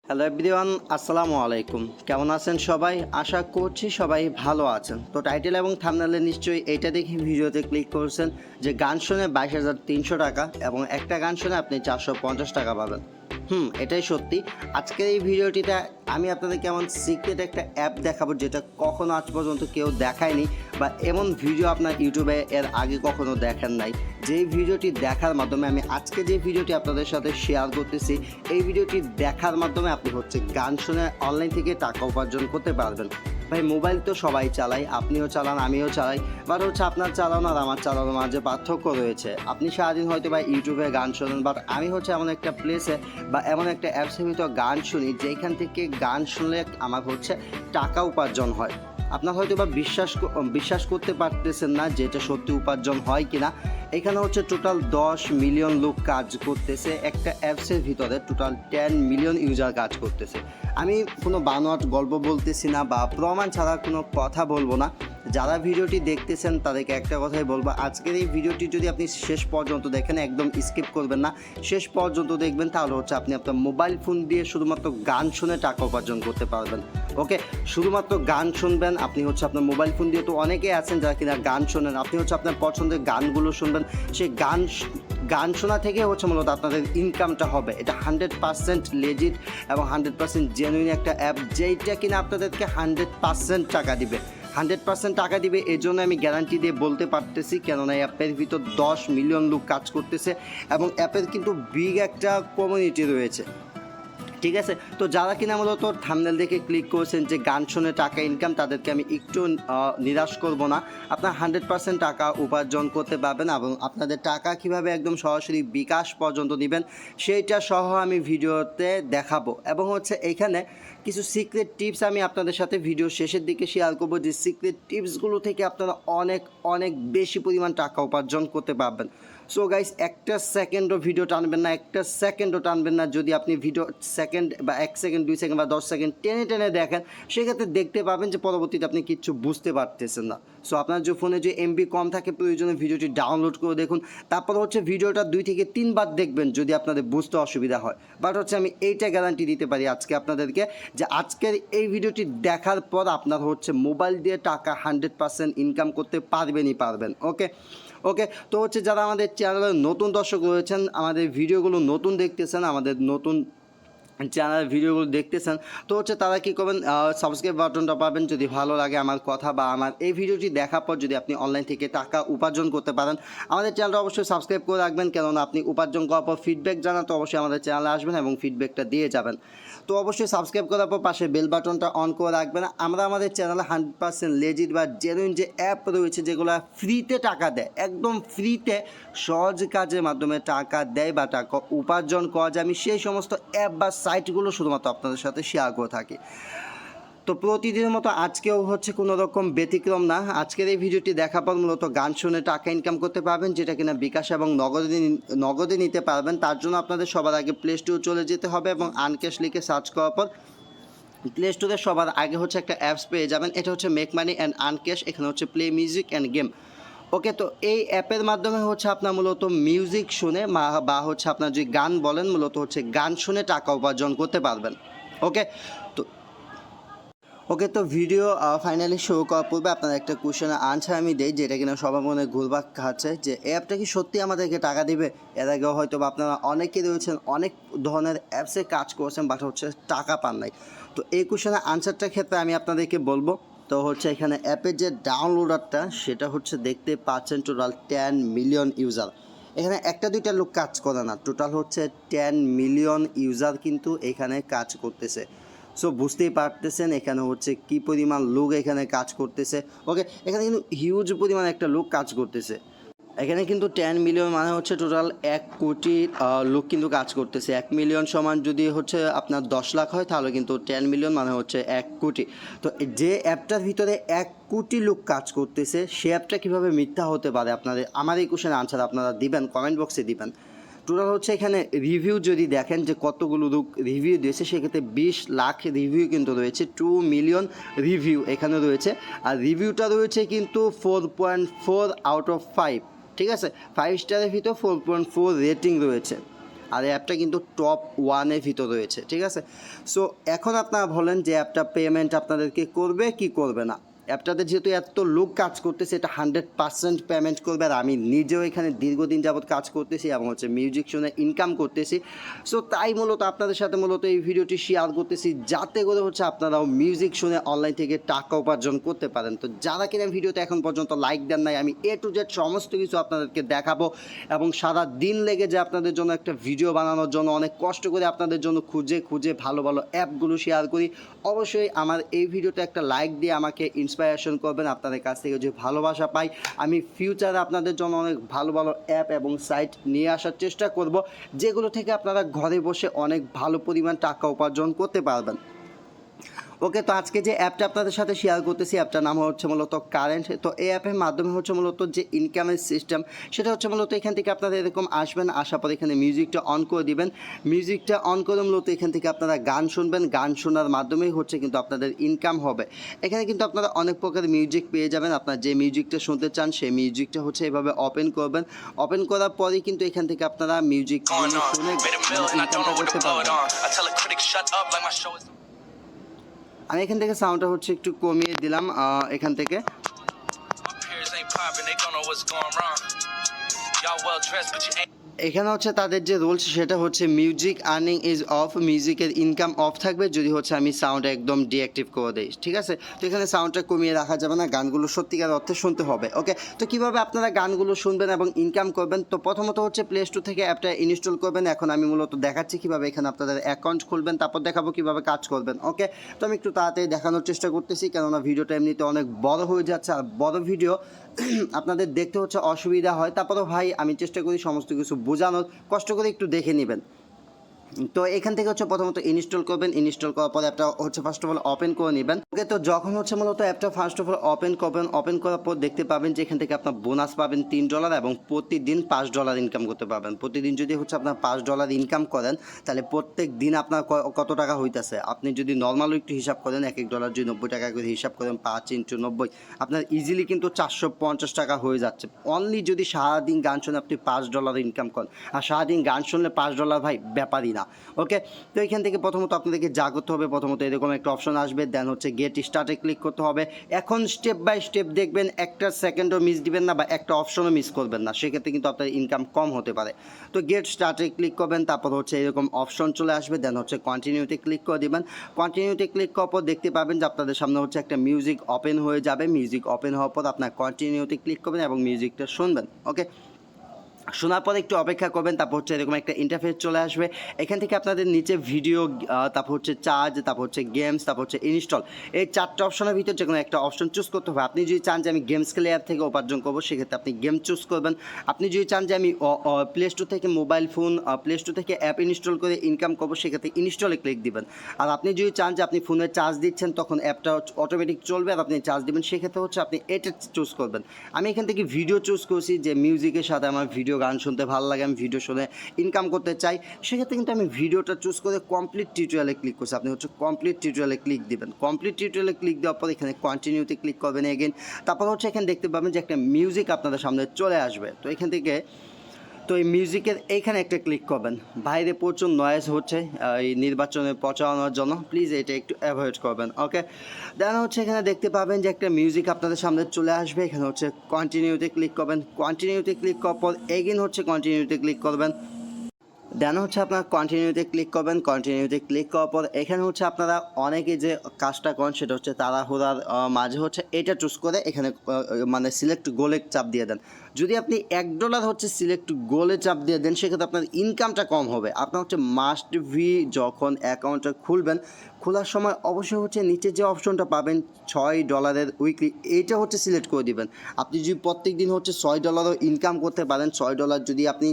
Hello everyone, আসসালামু আলাইকুম। কেমন আছেন সবাই? আশা করছি সবাই ভালো আছেন। তো টাইটেল এবং থাম্বনেলে নিশ্চয়ই এইটা দেখে ভিডিওতে ক্লিক করছেন যে গান শুনে 22,300 টাকা এবং একটা গান শুনে আপনি 450 টাকা পাবেন। এটাই সত্যি। আজকের এই ভিডিওটিতে আমি আপনাদেরকে এমন সিক্রেট একটা অ্যাপ দেখাবো যেটা কখনো আজ পর্যন্ত কেউ দেখায়নি, বা এমন ভিডিও আপনার ইউটিউবে এর আগে কখনো দেখেন নাই। যেই ভিডিওটি দেখার মাধ্যমে আমি আজকে যে ভিডিওটি আপনাদের সাথে শেয়ার করতেছি, এই ভিডিওটি দেখার মাধ্যমে আপনি গান শুনে অনলাইন থেকে টাকা উপার্জন করতে পারবেন। ভাই, মোবাইল তো সবাই চালায়, আপনিও চালান, আমিও চালাই, বাট আপনার চালানো আর আমার চালানোর মাঝে পার্থক্য রয়েছে। আপনি সারাদিন হয়তো বা ইউটিউবে গান শোনেন, বাট আমি এমন একটা প্লেসে বা এমন একটা অ্যাপসের ভিতর গান শুনি যেখান থেকে গান শুনলে আমার টাকা উপার্জন হয়। আপনার হয়তো বা বিশ্বাস করতে পারতেছেন না যে এটা সত্যি উপার্জন হয় কিনা। এখানে টোটাল 10 মিলিয়ন লোক কাজ করতেছে একটা অ্যাপসের ভিতরে, টোটাল 10 মিলিয়ন ইউজার কাজ করতেছে। আমি কোনো বানোয়াট গল্প বলতেছি না বা প্রমাণ ছাড়া কোনো কথা বলবো না। যারা ভিডিওটি দেখতেছেন তাদেরকে একটা কথাই বলবো, আজকের এই ভিডিওটি যদি আপনি শেষ পর্যন্ত দেখেন, একদম স্কিপ করবেন না, শেষ পর্যন্ত দেখবেন, তাহলে আপনি আপনার মোবাইল ফোন দিয়ে শুধুমাত্র গান শুনে টাকা উপার্জন করতে পারবেন। ওকে, শুধুমাত্র গান শুনবেন আপনি আপনার মোবাইল ফোন দিয়ে। তো অনেকেই আছেন যারা কিনা গান শোনেন, আপনি আপনার পছন্দের গানগুলো শুনবেন, সেই গান শোনা থেকে মূলত আপনাদের ইনকামটা হবে। এটা 100% লেজিট এবং 100% জেনুইন একটা অ্যাপ, যেইটা কিনা আপনাদেরকে 100% টাকা দিবে। 100% টাকা দিবে, এই জন্য আমি গ্যারান্টি দিয়ে বলতে পারতেছি, কেননা অ্যাপের ভিতর 10 মিলিয়ন লোক কাজ করতেছে এবং অ্যাপের কিন্তু বিগ একটা কমিউনিটি রয়েছে। ঠিক আছে, তো যারা কিনা মূলত থাম্বনেল দেখে ক্লিক করেছেন যে গান শুনে টাকা ইনকাম, তাদেরকে আমি একটু নিরাশ করব না। আপনার 100% টাকা উপার্জন করতে পারবেন এবং আপনাদের টাকা কিভাবে একদম সরাসরি বিকাশ পর্যন্ত দিবেন সেইটা সহ আমি ভিডিওতে দেখাবো। এবং এইখানে কিছু সিক্রেট টিপস আমি আপনাদের সাথে ভিডিও শেষের দিকে শেয়ার করবো, যে সিক্রেট টিপসগুলো থেকে আপনারা অনেক অনেক বেশি পরিমাণ টাকা উপার্জন করতে পারবেন। সো গাইস, একটা সেকেন্ডও ভিডিও টানবেন না, একটা সেকেন্ডও টানবেন না। যদি আপনি ভিডিও সেকেন্ড বা 1 সেকেন্ড, 2 সেকেন্ড বা 10 সেকেন্ড টেনে টেনে দেখেন, সেক্ষেত্রে দেখতে পাবেন যে পরবর্তীতে আপনি কিচ্ছু বুঝতে পারতেছেন না। সো আপনার যে ফোনে যে এমবি কম থাকে, প্রয়োজনে ভিডিওটি ডাউনলোড করে দেখুন, তারপর ভিডিওটা 2 থেকে 3 বার দেখবেন যদি আপনাদের বুঝতে অসুবিধা হয়। বাট আমি এইটা গ্যারান্টি দিতে পারি আজকে আপনাদেরকে, যে আজকের এই ভিডিওটি দেখার পর আপনার মোবাইল দিয়ে টাকা 100% ইনকাম করতে পারবেন। ওকে, তো যারা আমাদের চ্যানেলের নতুন দর্শক রয়েছেন, আমাদের ভিডিওগুলো নতুন দেখতেছেন, আমাদের নতুন চ্যানেলের ভিডিওগুলো দেখতেছেন, তো তারা কী করবেন, সাবস্ক্রাইব বাটনটা পাবেন। যদি ভালো লাগে আমার কথা বা আমার এই ভিডিওটি দেখার পর যদি আপনি অনলাইন থেকে টাকা উপার্জন করতে পারেন, আমাদের চ্যানেলটা অবশ্যই সাবস্ক্রাইব করে রাখবেন, কেননা আপনি উপার্জন করার পর ফিডব্যাক জানাতে অবশ্যই আমাদের চ্যানেলে আসবেন এবং ফিডব্যাকটা দিয়ে যাবেন। তো অবশ্যই সাবস্ক্রাইব করার পর পাশে বেল বাটনটা অন করে রাখবেন। আমরা আমাদের চ্যানেলে 100% লেজিট বা জেনুইন যে অ্যাপ রয়েছে, যেগুলো ফ্রিতে টাকা দেয়, একদম ফ্রিতে সহজ কাজের মাধ্যমে টাকা দেয় বা টাকা উপার্জন করা যায়, আমি সেই সমস্ত অ্যাপ বা সাইটগুলো শুধুমাত্র আপনাদের সাথে শেয়ার করে থাকি। তো প্রতিদিনের মতো আজকেও কোনো রকম ব্যতিক্রম না। আজকের এই ভিডিওটি দেখার পর মূলত গান শুনে টাকা ইনকাম করতে পারবেন, যেটা কিনা বিকাশ এবং নগদে নিতে পারবেন। তার জন্য আপনাদের সবার আগে প্লে স্টোর চলে যেতে হবে এবং আনক্যাশ লিখে সার্চ করার পর প্লে স্টোরে সবার আগে একটা অ্যাপস পেয়ে যাবেন। এটা মেক মানি অ্যান্ড আনক্যাশ। এখানে play music and game. Okay, তো এই অ্যাপের মাধ্যমে আপনার মূলত মিউজিক শুনে বা আপনার যদি গান বলেন, মূলত গান শুনে টাকা উপার্জন করতে পারবেন। ওকে, তো ভিডিও ফাইনালি শো করার পূর্বে আপনার একটা কোশ্চেনের আনসার আমি দিই, যেটা কিনা সবার মনে ঘুরপাক খাচ্ছে, যে এই অ্যাপটা কি সত্যি আমাদেরকে টাকা দিবে? এর আগেও হয়তো বা আপনারা অনেকেই রয়েছেন, অনেক ধরনের অ্যাপসে কাজ করছেন, বাট টাকা পান নাই। তো এই কোশ্চেনের আনসারটার ক্ষেত্রে আমি আপনাদেরকে বলবো, তো এখানে অ্যাপের যে ডাউনলোডারটা, সেটা দেখতে পাচ্ছেন টোটাল 10 মিলিয়ন ইউজার। এখানে একটা দুইটা লোক কাজ করে না, টোটাল 10 মিলিয়ন ইউজার কিন্তু এখানে কাজ করতেছে। সো বুঝতেই পারতেছেন এখানে কী পরিমাণ লোক এখানে কাজ করতেছে। ওকে, এখানে কিন্তু হিউজ পরিমাণ একটা লোক কাজ করতেছে। এখানে কিন্তু 10 মিলিয়ন মানে টোটাল 1 কোটি লোক কিন্তু কাজ করতেছে। 1 মিলিয়ন সমান যদি আপনার 10 লাখ হয়, তাহলে কিন্তু 10 মিলিয়ন মানে 1 কোটি। তো যে অ্যাপটার ভিতরে 1 কোটি লোক কাজ করতেছে, সে অ্যাপটা কীভাবে মিথ্যা হতে পারে? আমার এই কোশ্চেনের আনসার আপনারা দিবেন, কমেন্ট বক্সে দিবেন। টোটাল এখানে রিভিউ যদি দেখেন যে কতগুলো লোক রিভিউ দিয়েছে, সেক্ষেত্রে 20 লাখ রিভিউ কিন্তু রয়েছে, 2 মিলিয়ন রিভিউ এখানে রয়েছে। আর রিভিউটা রয়েছে কিন্তু 4.4 আউট অফ 5। ঠিক আছে, 5 স্টারের ভিতর 4.4 রেটিং রয়েছে। আর এই অ্যাপটা কিন্তু টপ 1-এর ভিতর রয়েছে, ঠিক আছে। সো এখন আপনারা বলেন যে অ্যাপটা পেমেন্ট আপনাদেরকে করবে কি করবে না। অ্যাপটাতে যেহেতু এত লোক কাজ করতেছে, এটা 100% পেমেন্ট করবে। আর আমি নিজেও এখানে দীর্ঘদিন যাবৎ কাজ করতেছি এবং হচ্ছে মিউজিক শুনে ইনকাম করতেছি। সো তাই মূলত আপনাদের সাথে মূলত এই ভিডিওটি শেয়ার করতেছি, যাতে করে হচ্ছে আপনারাও মিউজিক শুনে অনলাইন থেকে টাকা উপার্জন করতে পারেন। তো যারা কিনা ভিডিওতে এখন পর্যন্ত লাইক দেন নাই, আমি A to Z সমস্ত কিছু আপনাদেরকে দেখাবো এবং সারা দিন লেগে যে আপনাদের জন্য একটা ভিডিও বানানোর জন্য অনেক কষ্ট করে আপনাদের জন্য খুঁজে খুঁজে ভালো ভালো অ্যাপগুলো শেয়ার করি। অবশ্যই আমার এই ভিডিওতে একটা লাইক দিয়ে আমাকে ইন্সপায়ারেশন করবেন। আপনাদের কাছ থেকে যে ভালোবাসা পাই, আমি ফিউচারে আপনাদের জন্য অনেক ভালো ভালো অ্যাপ এবং সাইট নিয়ে আসার চেষ্টা করব, যেগুলো থেকে আপনারা ঘরে বসে অনেক ভালো পরিমাণ টাকা উপার্জন করতে পারবেন। ওকে, তো আজকে যে অ্যাপটা আপনাদের সাথে শেয়ার করতেছি, অ্যাপটার নাম হচ্ছে মূলত কারেন্ট। তো এই অ্যাপের মাধ্যমে হচ্ছে মূলত যে ইনকামের সিস্টেম, সেটা হচ্ছে মূলত এখান থেকে আপনারা এরকম আসবেন, আসার পর এখানে মিউজিকটা অন করে দিবেন। মিউজিকটা অন করে মূলত এখান থেকে আপনারা গান শুনবেন। গান শোনার মাধ্যমেই হচ্ছে কিন্তু আপনাদের ইনকাম হবে। এখানে কিন্তু আপনারা অনেক প্রকার মিউজিক পেয়ে যাবেন। আপনারা যে মিউজিকটা শুনতে চান সেই মিউজিকটা হচ্ছে এভাবে ওপেন করবেন। ওপেন করার পরেই কিন্তু এখান থেকে আপনারা মিউজিক শুনে ইনকামটা করতে পারবেন। আমি এখান থেকে সাউন্ডটা হচ্ছে একটু কমিয়ে দিলাম এখান থেকে। এখানে হচ্ছে তাদের যে রুলস সেটা হচ্ছে মিউজিক আর্নিং ইজ অফ, মিউজিকের ইনকাম অফ থাকবে যদি হচ্ছে আমি সাউন্ড একদম ডিঅ্যাক্টিভ করে দিই, ঠিক আছে। তো এখানে সাউন্ডটা কমিয়ে রাখা যাবে না, গানগুলো সত্যিকার অর্থে শুনতে হবে। ওকে, তো কীভাবে আপনারা গানগুলো শুনবেন এবং ইনকাম করবেন, তো প্রথমত হচ্ছে প্লে স্টোর থেকে অ্যাপটা ইনস্টল করবেন। এখন আমি মূলত দেখাচ্ছি কীভাবে এখানে আপনাদের অ্যাকাউন্ট খুলবেন, তারপর দেখাবো কীভাবে কাজ করবেন। ওকে, তো আমি একটু তাড়াতাড়ি দেখানোর চেষ্টা করতেছি, কেননা ভিডিওটা এমনিতে অনেক বড় হয়ে যাচ্ছে, আর বড় ভিডিও আপনাদের দেখতে হচ্ছে অসুবিধা হয়। তারপরেও ভাই আমি চেষ্টা করি সমস্ত কিছু বোঝানোর, কষ্ট করে একটু দেখে নেবেন। তো এখান থেকে হচ্ছে প্রথমত ইনস্টল করবেন। ইনস্টল করার পর অ্যাপটা হচ্ছে ফার্স্ট অফ অল ওপেন করে নেবেন। ওকে, তো যখন হচ্ছে মূলত অ্যাপটা ফার্স্ট অফ অল ওপেন করবেন, ওপেন করার পর দেখতে পাবেন যে এখান থেকে আপনার বোনাস পাবেন $3 এবং প্রতিদিন $5 ইনকাম করতে পারবেন। প্রতিদিন যদি হচ্ছে আপনার $5 ইনকাম করেন, তাহলে প্রত্যেক দিন আপনার কত টাকা হইতেছে। আপনি যদি নর্মাল একটু হিসাব করেন, এক $1 যদি 90 টাকা করে হিসাব করেন, 5 × 90, আপনার ইজিলি কিন্তু 450 টাকা হয়ে যাচ্ছে। অনলি যদি সারাদিন গান শুনে আপনি $5 ইনকাম করেন, আর সারাদিন গান শুনলে $5 ভাই ব্যাপারই না। ওকে, তো এখান থেকে প্রথমত আপনাদেরকে যা করতে হবে, প্রথমত এরকম একটা অপশন আসবে, দেন হচ্ছে গেট স্টার্টে ক্লিক করতে হবে। এখন স্টেপ বাই স্টেপ দেখবেন, একটা সেকেন্ডও মিস দিবেন না বা একটা অপশনও মিস করবেন না, সেক্ষেত্রে কিন্তু আপনার ইনকাম কম হতে পারে। তো গেট স্টার্টে ক্লিক করবেন, তারপর হচ্ছে এরকম অপশন চলে আসবে, দেন হচ্ছে কন্টিনিউতে ক্লিক করে দিবেন। কন্টিনিউতে ক্লিক করার পর দেখতে পাবেন যে আপনাদের সামনে হচ্ছে একটা মিউজিক ওপেন হয়ে যাবে। মিউজিক ওপেন হওয়ার পর আপনার কন্টিনিউতে ক্লিক করবেন এবং মিউজিকটা শুনবেন। ওকে, শোনার পর একটু অপেক্ষা করবেন, তারপর হচ্ছে এরকম একটা ইন্টারফেস চলে আসবে। এখান থেকে আপনাদের নিচে ভিডিও, তারপর হচ্ছে চার্জ, তারপর হচ্ছে গেমস, তারপর হচ্ছে ইনস্টল, এই 4টা অপশনের ভিতর যে কোনো একটা অপশন চুজ করতে হবে। আপনি যদি চান যে আমি গেমস খেলে অ্যাপ থেকে উপার্জন করবো, সেক্ষেত্রে আপনি গেম চুজ করবেন। আপনি যদি চান যে আমি প্লে স্টোর থেকে মোবাইল ফোন, প্লে স্টোর থেকে অ্যাপ ইনস্টল করে ইনকাম করবো, সেক্ষেত্রে ইনস্টলে ক্লিক দিবেন। আর আপনি যদি চান যে আপনি ফোনে চার্জ দিচ্ছেন, তখন অ্যাপটা অটোমেটিক চলবে আর আপনি চার্জ দিবেন, সেক্ষেত্রে হচ্ছে আপনি এটা চুজ করবেন। আমি এখান থেকে ভিডিও চুজ করছি, যে মিউজিকের সাথে আমার ভিডিও গান শুনতে ভালো লাগে, আমি ভিডিও শুনে ইনকাম করতে চাই, সেক্ষেত্রে কিন্তু আমি ভিডিওটা চুজ করে কমপ্লিট টিউটোরিয়ালে ক্লিক করছি। আপনি হচ্ছে কমপ্লিট টিউটোরিয়ালে ক্লিক দিবেন। কমপ্লিট টিউটোরিয়ালে ক্লিক দেওয়ার পর এখানে কন্টিনিউতে ক্লিক করবেন এগেন। তারপর হচ্ছে এখানে দেখতে পাবেন যে একটা মিউজিক আপনাদের সামনে চলে আসবে। তো এখান থেকে এই মিউজিকের এইখানে একটা ক্লিক করবেন। বাইরে প্রচুর নয়েজ হচ্ছে এই নির্বাচনে প্রচারণার জন্য, প্লিজ এটা একটু অ্যাভয়েড করবেন। ওকে, দেন হচ্ছে এখানে দেখতে পাবেন যে একটা মিউজিক আপনাদের সামনে চলে আসবে। এখানে হচ্ছে কন্টিনিউতে ক্লিক করবেন। কন্টিনিউতে ক্লিক করার পর এগেন হচ্ছে কন্টিনিউতে ক্লিক করবেন। দেন হচ্ছে আপনারা কন্টিনিউতে ক্লিক করবেন। কন্টিনিউতে ক্লিক করার পর এখানে হচ্ছে আপনারা অনেকে যে কাজটা করেন, সেটা হচ্ছে তাড়াহুড়ার মাঝে হচ্ছে এটা চুজ করে এখানে মানে সিলেক্ট গোলে চাপ দিয়ে দেন। যদি আপনি $1 হচ্ছে সিলেক্ট গোলে চাপ দিয়ে দেন, সেক্ষেত্রে আপনার ইনকামটা কম হবে। আপনার হচ্ছে মাস্ট বি যখন অ্যাকাউন্টটা খুলবেন, খোলার সময় অবশ্যই হচ্ছে নিচে যে অপশনটা পাবেন $6 উইকলি, এইটা হচ্ছে সিলেক্ট করে দিবেন। আপনি যদি প্রত্যেক দিন হচ্ছে $6 ইনকাম করতে পারেন, $6 যদি আপনি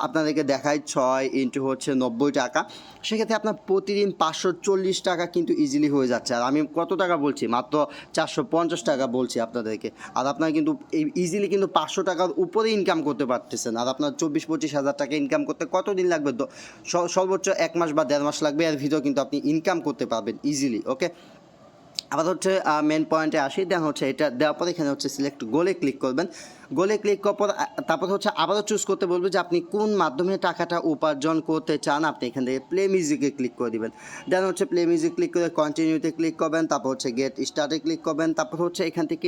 আপনাদেরকে দেখায় 6 ইন্টু হচ্ছে 90 টাকা, সেক্ষেত্রে আপনার প্রতিদিন 540 টাকা কিন্তু ইজিলি হয়ে যাচ্ছে। আর আমি কত টাকা বলছি, মাত্র 450 টাকা বলছি আপনাদেরকে। আর আপনারা কিন্তু এই ইজিলি কিন্তু 500 টাকার উপরে ইনকাম করতে পারতেছেন। আর আপনার 24-25 হাজার টাকা ইনকাম করতে কতদিন লাগবে? সর্বোচ্চ 1 মাস বা 1.5 মাস লাগবে, এর ভিতর কিন্তু আপনি ইনকাম করতে পারবেন ইজিলি। ওকে, আবার হচ্ছে মেন পয়েন্টে আসি। দেন হচ্ছে এটা দেওয়ার পরে এখানে হচ্ছে সিলেক্ট গোলে ক্লিক করবেন। গোলে ক্লিক করার পর তারপর হচ্ছে আবারও চুজ করতে বলবে যে আপনি কোন মাধ্যমে টাকাটা উপার্জন করতে চান। আপনি এখান থেকে প্লে মিউজিকে ক্লিক করে দিবেন। দেন হচ্ছে প্লে মিউজিক ক্লিক করে কন্টিনিউতে ক্লিক করবেন, তারপর হচ্ছে গেট স্টার্টে ক্লিক করবেন, তারপর হচ্ছে এখান থেকে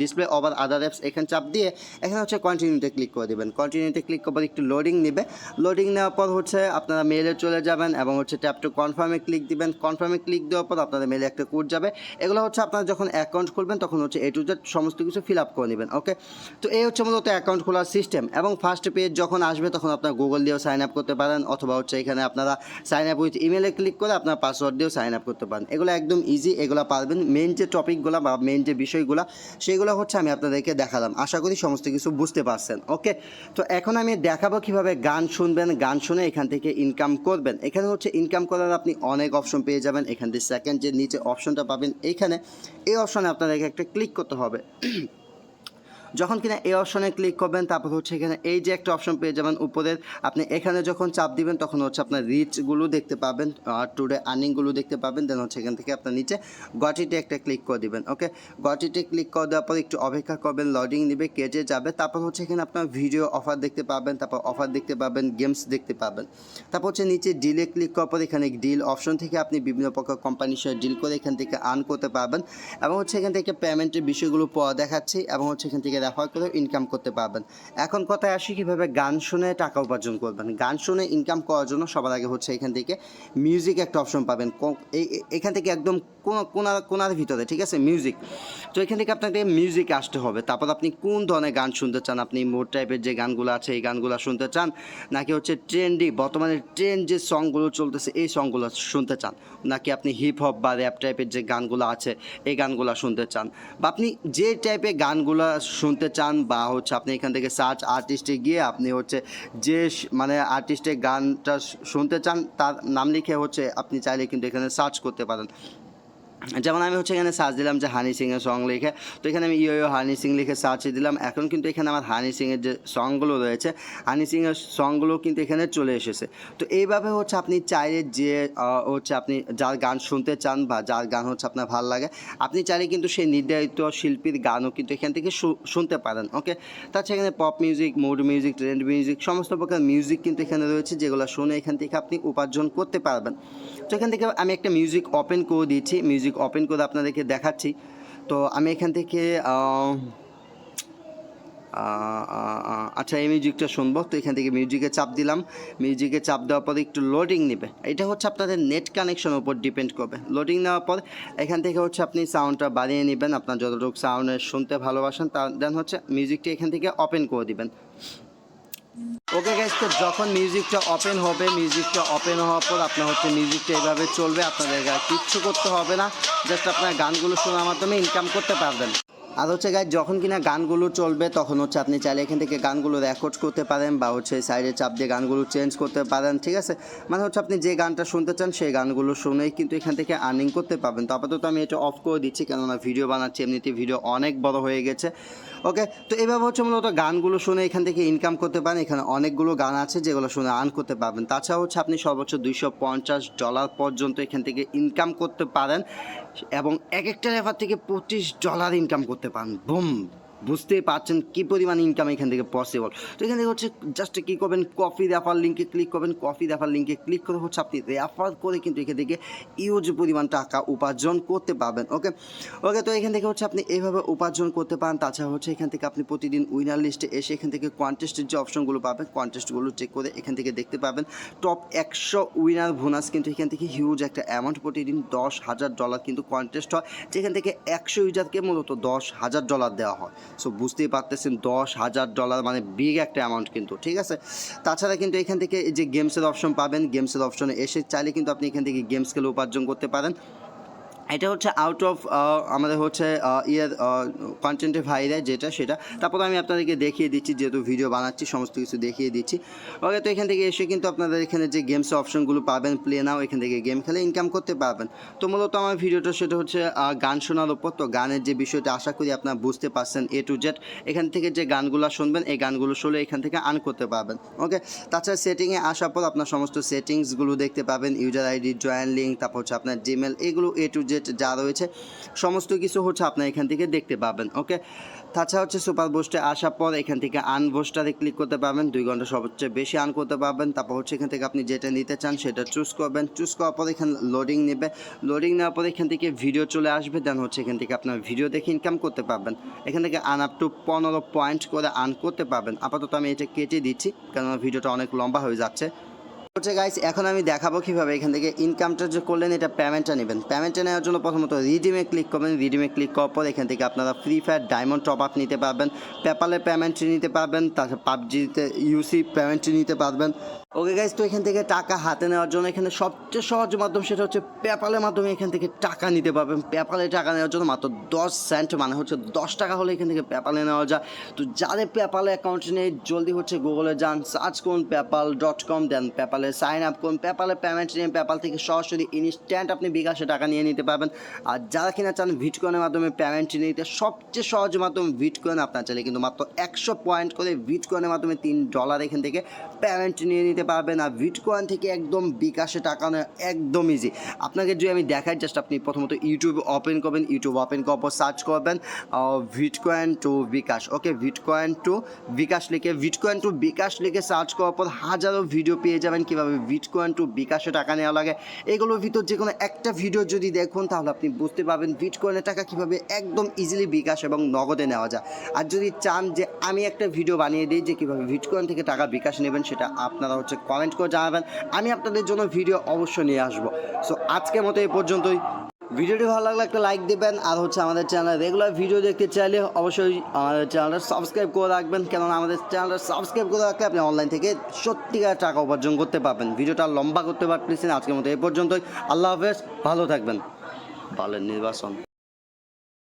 ডিসপ্লে ওভার আদার অ্যাপস এখানে চাপ দিয়ে এখানে হচ্ছে কন্টিনিউতে ক্লিক করে দেবেন। কন্টিনিউতে ক্লিক করার পর একটু লোডিং নেবে, লোডিং নেওয়ার পর হচ্ছে আপনারা মেলে চলে যাবেন এবং হচ্ছে ট্যাপ টু কনফার্মে ক্লিক দিবেন। কনফার্মে ক্লিক দেওয়ার পর আপনাদের মেলে একটা কোড যাবে। এগুলো হচ্ছে আপনারা যখন অ্যাকাউন্ট খুলবেন তখন হচ্ছে A to Z সমস্ত কিছু ফিল আপ করে নেবেন। ওকে, তো এই হচ্ছে মূলত অ্যাকাউন্ট খোলার সিস্টেম। এবং ফার্স্ট পেজ যখন আসবে তখন আপনার গুগল দিয়েও সাইন আপ করতে পারেন, অথবা হচ্ছে এখানে আপনারা সাইন আপ উইথ ইমেলে ক্লিক করে আপনার পাসওয়ার্ড দিয়েও সাইন আপ করতে পারেন। এগুলো একদম ইজি, এগুলো পারবেন। মেন যে টপিকগুলো বা মেন যে বিষয়গুলো সেগুলো হচ্ছে আমি আপনাদেরকে দেখালাম। আশা করি সমস্ত কিছু বুঝতে পারছেন। ওকে, তো এখন আমি দেখাবো কীভাবে গান শুনবেন, গান শুনে এখান থেকে ইনকাম করবেন। এখানে হচ্ছে ইনকাম করার আপনি অনেক অপশন পেয়ে যাবেন। এখান থেকে সেকেন্ড যে নিচে অপশনটা পাবেন এইখানে, এই অপশনে আপনাদেরকে একটা ক্লিক করতে হবে। যখন কিনা এই অপশনে ক্লিক করবেন তারপর হচ্ছে এখানে এই যে একটা অপশন পেয়ে যাবেন উপরের, আপনি এখানে যখন চাপ দিবেন তখন হচ্ছে আপনার রিচগুলো দেখতে পাবেন, টুডে আর্নিংগুলো দেখতে পাবেন। দেন হচ্ছে এখান থেকে আপনার নিচে গটিতে একটা ক্লিক করে দিবেন। ওকে, গটিতে ক্লিক করে দেওয়ার পর একটু অপেক্ষা করবেন, লোডিং নেবে, কেটে যাবে। তারপর হচ্ছে এখানে আপনার ভিডিও অফার দেখতে পাবেন, তারপর অফার দেখতে পাবেন, গেমস দেখতে পাবেন। তারপর হচ্ছে নিচে ডিলে ক্লিক করার পর এখানে ডিল অপশন থেকে আপনি বিভিন্ন প্রকার কোম্পানির সাথে ডিল করে এখান থেকে আর্ন করতে পারবেন। এবং হচ্ছে এখান থেকে পেমেন্টের বিষয়গুলো দেখাচ্ছি এবং হচ্ছে এখান থেকে রেফার করে ইনকাম করতে পারবেন। এখন কথায় আসি কীভাবে গান শুনে টাকা উপার্জন করবেন। গান শুনে ইনকাম করার জন্য সবার আগে হচ্ছে এখান থেকে মিউজিক একটা অপশন পাবেন, এখান থেকে একদম কোনার ভিতরে, ঠিক আছে, মিউজিক। তো এখান থেকে আপনাকে মিউজিকে আসতে হবে। তারপর আপনি কোন ধরনের গান শুনতে চান, আপনি মোড টাইপের যে গানগুলো আছে এই গানগুলো শুনতে চান, নাকি হচ্ছে ট্রেন্ডি বর্তমানে ট্রেন্ড যে সংগুলো চলতেছে এই সংগুলো শুনতে চান, নাকি আপনি হিপ হপ বা র্যাপ টাইপের যে গানগুলো আছে এই গানগুলো শুনতে চান, বা আপনি যে টাইপের গানগুলো শুনতে চান, বা হচ্ছে আপনি এখান থেকে সার্চ আর্টিস্টে গিয়ে আপনি হচ্ছে যে মানে আর্টিস্টের গানটা শুনতে চান তার নাম লিখে হচ্ছে আপনি চাইলে কিন্তু এখানে সার্চ করতে পারেন। যেমন আমি হচ্ছে এখানে সার্চ দিলাম যে হানি সিংয়ের সং লিখে, তো এখানে আমি ইয়ো হানি সিং লিখে সার্চ দিলাম। এখন কিন্তু এখানে আমার হানি সিংয়ের যে সংগুলো রয়েছে, হানি সিংয়ের সংগুলো কিন্তু এখানে চলে এসেছে। তো এইভাবে হচ্ছে আপনি চাইলে যে হচ্ছে আপনি যার গান শুনতে চান বা যার গান হচ্ছে আপনার ভালো লাগে, আপনি চাইলে কিন্তু সেই নির্ধারিত শিল্পীর গানও কিন্তু এখান থেকে শুনতে পারেন। ওকে, তাছাড়া এখানে pop music, mood music, trend music সমস্ত প্রকার মিউজিক কিন্তু এখানে রয়েছে, যেগুলো শুনে এখান থেকে আপনি উপার্জন করতে পারবেন। তো এখান থেকে আমি একটা মিউজিক ওপেন করে দিয়েছি, মিউজিক ওপেন করে আপনাদেরকে দেখাচ্ছি। তো আমি এখান থেকে আচ্ছা এই মিউজিকটা শুনবো। তো এখান থেকে মিউজিকে চাপ দিলাম, মিউজিকে চাপ দেওয়ার পরে একটু লোডিং নেবে। এটা হচ্ছে আপনাদের নেট কানেকশনের উপর ডিপেন্ড করবে। লোডিং নেওয়ার পর এখান থেকে হচ্ছে আপনি সাউন্ডটা বাড়িয়ে নেবেন, আপনার যতটুকু সাউন্ডে শুনতে ভালোবাসেন দেন হচ্ছে মিউজিকটা এখান থেকে ওপেন করে দিবেন। ওকে গাইস, তো যখন মিউজিকটা ওপেন হবে, মিউজিকটা ওপেন হওয়ার পর আপনার হচ্ছে মিউজিকটা এইভাবে চলবে, আপনাদের কিচ্ছু করতে হবে না, জাস্ট আপনার গানগুলো শোনার মাধ্যমে ইনকাম করতে পারবেন। আর হচ্ছে গাইস যখন কিনা গানগুলো চলবে তখন হচ্ছে আপনি চাইলে এখান থেকে গানগুলো রেকর্ড করতে পারেন বা হচ্ছে সাইডে চাপ দিয়ে গানগুলো চেঞ্জ করতে পারেন, ঠিক আছে। মানে হচ্ছে আপনি যে গানটা শুনতে চান সেই গানগুলো শুনেই কিন্তু এখান থেকে আর্নিং করতে পারবেন। তো আপাতত আমি এটা অফ করে দিচ্ছি, কেননা ভিডিও বানাচ্ছি, এমনিতে ভিডিও অনেক বড় হয়ে গেছে। ওকে, তো এভাবে হচ্ছে মূলত গানগুলো শুনে এখান থেকে ইনকাম করতে পারেন। এখানে অনেকগুলো গান আছে যেগুলো শুনে আর্ন করতে পারবেন। তাছাড়া হচ্ছে আপনি সর্বোচ্চ $250 পর্যন্ত এখান থেকে ইনকাম করতে পারেন, এবং এক একটা রেফার থেকে $25 ইনকাম করতে পারেন। বুম, বুঝতেই পারছেন কী পরিমাণ ইনকাম এখান থেকে পসিবল। তো এখান থেকে হচ্ছে জাস্ট কী করবেন, কফি রেফার লিঙ্কে ক্লিক করবেন। কফি রেফার লিঙ্কে ক্লিক করে হচ্ছে আপনি রেফার করে কিন্তু এখান থেকে ইউজ পরিমাণ টাকা উপার্জন করতে পারবেন। ওকে ওকে, তো এখান থেকে হচ্ছে আপনি এইভাবে উপার্জন করতে পারেন। তাছাড়া হচ্ছে এখান থেকে আপনি প্রতিদিন উইনার লিস্টে এসে এখান থেকে কন্টেস্টের যে অপশনগুলো পাবেন, কন্টেস্টগুলো চেক করে এখান থেকে দেখতে পাবেন টপ 100 উইনার বোনাস কিন্তু এখান থেকে হিউজ একটা অ্যামাউন্ট, প্রতিদিন $10,000 কিন্তু কন্টেস্ট হয়, যেখান থেকে 100 ইউজারকে মূলত $10,000 দেওয়া হয়। সো বুঝতেই পারতেছেন $10,000 মানে বিগ একটা অ্যামাউন্ট কিন্তু, ঠিক আছে। তাছাড়া কিন্তু এখান থেকে যে গেমসের অপশন পাবেন, গেমসের অপশনে এসে চাইলে কিন্তু আপনি এখান থেকে গেমস খেলে উপার্জন করতে পারেন। এটা হচ্ছে আউট অফ আমাদের হচ্ছে কন্টেন্টে ভাইরাল যেটা সেটা। তারপর আমি আপনাদেরকে দেখিয়ে দিচ্ছি, যেহেতু ভিডিও বানাচ্ছি সমস্ত কিছু দেখিয়ে দিচ্ছি। ওকে, তো এখান থেকে এসে কিন্তু আপনাদের এখানে যে গেমস অপশনগুলো পাবেন, প্লে নাও, এখান থেকে গেম খেলে ইনকাম করতে পারবেন। তো মূলত আমার ভিডিওটা সেটা হচ্ছে গান শোনার উপর। তো গানের যে বিষয়টা আশা করি আপনারা বুঝতে পারছেন A to Z। এখান থেকে যে গানগুলো শুনবেন এই গানগুলো শুনে এখান থেকে আর্ন করতে পারবেন। ওকে, তাছাড়া সেটিংয়ে আসার পর আপনার সমস্ত সেটিংসগুলো দেখতে পাবেন, ইউজার আইডি, জয়েন লিঙ্ক, তারপর হচ্ছে আপনার জিমেল, এগুলো A to Z যা রয়েছে সমস্ত কিছু হচ্ছে আপনার এখান থেকে দেখতে পাবেন। ওকে, তাছাড়া হচ্ছে সুপার বুস্টে আসার পর এখান থেকে আর্ন বুস্টারে ক্লিক করতে পারবেন, 2 ঘন্টা সবচেয়ে বেশি আর্ন করতে পারবেন। তারপর হচ্ছে এখান থেকে আপনি যেটা নিতে চান সেটা চুজ করবেন, চুজ করার পর এখানে লোডিং নেবে, লোডিং নেওয়ার পর এখান থেকে ভিডিও চলে আসবে, দেন হচ্ছে এখান থেকে আপনার ভিডিও দেখে ইনকাম করতে পারবেন। এখান থেকে আর্ন আপ টু 15 পয়েন্ট করে আর্ন করতে পারবেন। আপাতত আমি এটা কেটে দিচ্ছি কারণ ভিডিওটা অনেক লম্বা হয়ে যাচ্ছে। হচ্ছে গাইস, এখন আমি দেখাবো কীভাবে এখান থেকে ইনকামটা যে করলেন এটা পেমেন্টটা নেবেন। পেমেন্টটা নেওয়ার জন্য প্রথমত রিডিমে ক্লিক করবেন, রিডিমে ক্লিক করার পর এখান থেকে আপনারা free fire diamond top up নিতে পারবেন, পেপালে পেমেন্ট নিতে পারবেন, তাছাড়া পাবজিতে ইউসি পেমেন্ট নিতে পারবেন। ওকে গাইস, তো এখান থেকে টাকা হাতে নেওয়ার জন্য এখানে সবচেয়ে সহজ মাধ্যম সেটা হচ্ছে পেপালের মাধ্যমে এখান থেকে টাকা নিতে পারবেন। পেপালে টাকা নেওয়ার জন্য মাত্র 10 সেন্ট মানে হচ্ছে 10 টাকা হলে এখান থেকে পেপালে নেওয়া যায়। তো যাদের পেপালে অ্যাকাউন্ট নেই জলদি হচ্ছে গুগলে যান, সার্চ করুন পেপাল.com, দেন পেপালে সাইন আপ করুন, পেপালে পেমেন্ট নিয়ে পেপাল থেকে সরাসরি ইনস্ট্যান্ট আপনি বিকাশে টাকা নিয়ে নিতে পারবেন। আর যারা কিনা চান বিটকয়েনের মাধ্যমে পেমেন্ট নিতে সবচেয়ে সহজ মাধ্যম বিটকয়েন। আপনার চাইলে কিন্তু মাত্র 100 পয়েন্ট করে বিটকয়েনের মাধ্যমে $3 এখান থেকে পেমেন্ট নিয়ে নিতে পারবেন। আর বিটকয়েন থেকে একদম বিকাশে টাকা নেওয়া একদম ইজি। আপনাকে যদি আমি দেখাই, জাস্ট আপনি প্রথমত ইউটিউব ওপেন করবেন, ইউটিউব ওপেন করার পর সার্চ করবেন বিটকয়েন টু বিকাশ। ওকে, বিটকয়েন টু বিকাশ লিখে সার্চ করার পর হাজারো ভিডিও পেয়ে যাবেন কীভাবে বিটকয়েন টু বিকাশে টাকা নেওয়া লাগে। এগুলোর ভিতর যে কোনো একটা ভিডিও যদি দেখুন তাহলে আপনি বুঝতে পারবেন বিটকয়েনের টাকা কীভাবে একদম ইজিলি বিকাশ এবং নগদে নেওয়া যায়। আর যদি চান যে আমি একটা ভিডিও বানিয়ে দিই যে কীভাবে বিটকয়েন থেকে টাকা বিকাশ নেবেন, সেটা আপনারা হচ্ছে কমেন্ট করে জানাবেন, আমি আপনাদের জন্য ভিডিও অবশ্যই নিয়ে আসবো। সো আজকের মতো এই পর্যন্তই। ভিডিওটি ভালো লাগলে একটা লাইক দেবেন, আর হচ্ছে আমাদের চ্যানেলে রেগুলার ভিডিও দেখতে চাইলে অবশ্যই আমাদের চ্যানেলটা সাবস্ক্রাইব করে রাখবেন, কেননা আমাদের চ্যানেলটা সাবস্ক্রাইব করে রাখলে আপনি অনলাইন থেকে সত্যিকার টাকা উপার্জন করতে পারবেন। ভিডিওটা লম্বা করতে পারতেছি না, আজকের মতো এই পর্যন্তই। আল্লাহ হাফেজ, ভালো থাকবেন। ভালো নির্বাচন।